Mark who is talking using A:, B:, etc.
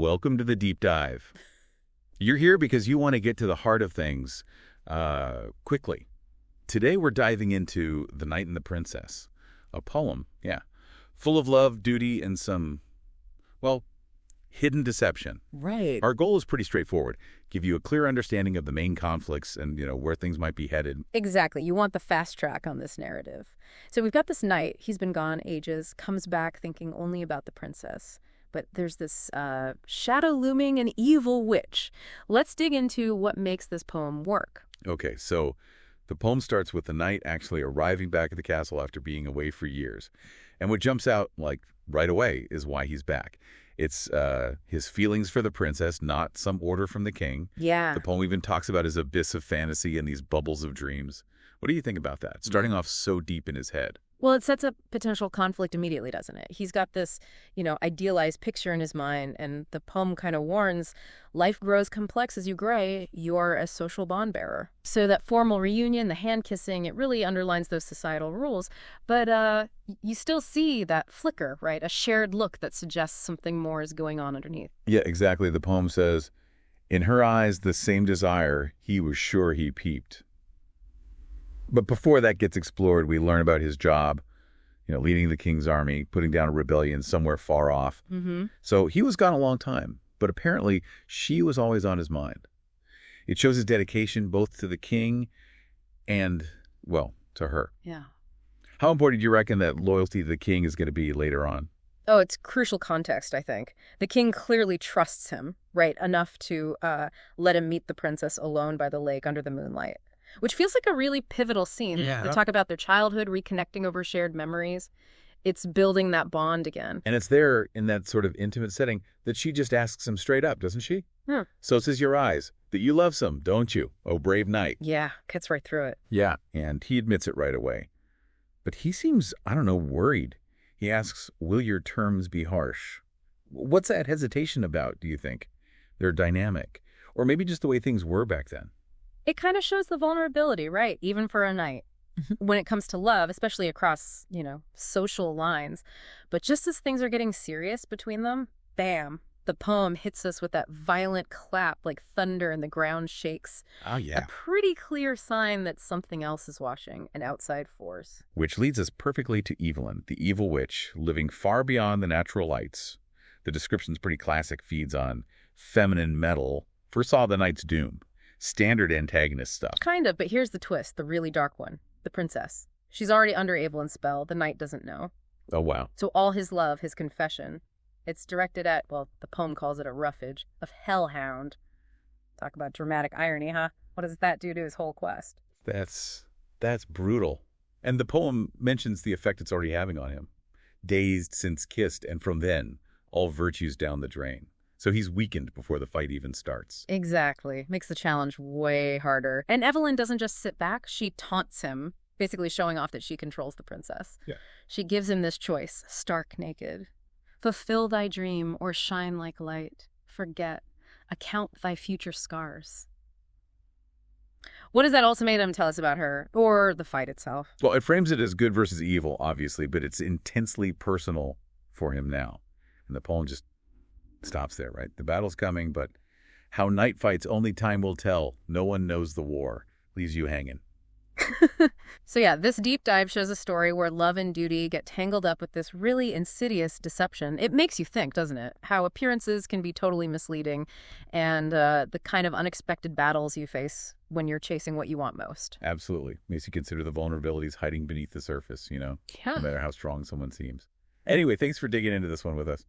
A: Welcome to the deep dive. You're here because you want to get to the heart of things quickly. Today we're diving into The Knight and the Princess, a poem, full of love, duty, and some, well, hidden deception.
B: Right.
A: Our goal is pretty straightforward. Give you a clear understanding of the main conflicts and, where things might be headed.
B: Exactly. You want the fast track on this narrative. So we've got this knight. He's been gone ages, comes back thinking only about the princess. But there's this shadow looming, an evil witch. Let's dig into what makes this poem work.
A: Okay, so the poem starts with the knight actually arriving back at the castle after being away for years. And what jumps out, right away, is why he's back. It's his feelings for the princess, not some order from the king.
B: Yeah.
A: The poem even talks about his abyss of fantasy and these bubbles of dreams. What do you think about that? Starting off so deep in his head.
B: Well, it sets up potential conflict immediately, doesn't it? He's got this, idealized picture in his mind, and the poem kind of warns, life grows complex as you gray, you're a social bond bearer. So that formal reunion, the hand-kissing, it really underlines those societal rules. But you still see that flicker, right? A shared look that suggests something more is going on underneath.
A: Yeah, exactly. The poem says, in her eyes, the same desire, he was sure he peeped. But before that gets explored, we learn about his job, leading the king's army, putting down a rebellion somewhere far off.
B: Mm-hmm.
A: So he was gone a long time, but apparently she was always on his mind. It shows his dedication both to the king and, well, to her.
B: Yeah.
A: How important do you reckon that loyalty to the king is going to be later on?
B: Oh, it's crucial context, I think. The king clearly trusts him, right, enough to let him meet the princess alone by the lake under the moonlight. Which feels like a really pivotal scene.
A: Yeah.
B: They talk about their childhood, reconnecting over shared memories. It's building that bond again.
A: And it's there in that sort of intimate setting that she just asks him straight up, doesn't she? So says your eyes, that you love some, don't you? Oh, brave knight.
B: Yeah, cuts right through it.
A: Yeah, and he admits it right away. But he seems, worried. He asks, will your terms be harsh? What's that hesitation about, do you think? Their dynamic. Or maybe just the way things were back then.
B: It kind of shows the vulnerability, right, even for a knight, when it comes to love, especially across, social lines. But just as things are getting serious between them, bam, the poem hits us with that violent clap like thunder and the ground shakes.
A: Oh, yeah.
B: A pretty clear sign that something else is watching, an outside force.
A: Which leads us perfectly to Evelyn, the evil witch, living far beyond the natural lights. The description's pretty classic, feeds on feminine metal, foresaw the knight's doom. Standard antagonist stuff.
B: Kind of, but here's the twist, the really dark one. The princess. She's already under Evelyn's spell. The knight doesn't know.
A: Oh, wow.
B: So all his love, his confession, it's directed at, well, the poem calls it a roughage, of hellhound. Talk about dramatic irony, huh? What does that do to his whole quest?
A: That's brutal. And the poem mentions the effect it's already having on him. Dazed since kissed, and from then, all virtues down the drain. So he's weakened before the fight even starts.
B: Exactly. Makes the challenge way harder. And Evelyn doesn't just sit back. She taunts him, basically showing off that she controls the princess.
A: Yeah.
B: She gives him this choice, stark naked. Fulfill thy dream or shine like light. Forget. Account thy future scars. What does that ultimatum tell us about her, or the fight itself?
A: Well, it frames it as good versus evil, obviously, but it's intensely personal for him now. And the poem just stops there, right? The battle's coming, but how night fights only time will tell. No one knows the war. Leaves you hanging.
B: So yeah, this deep dive shows a story where love and duty get tangled up with this really insidious deception. It makes you think, doesn't it? How appearances can be totally misleading and the kind of unexpected battles you face when you're chasing what you want most.
A: Absolutely. Makes you consider the vulnerabilities hiding beneath the surface,
B: Yeah.
A: no matter how strong someone seems. Anyway, thanks for digging into this one with us.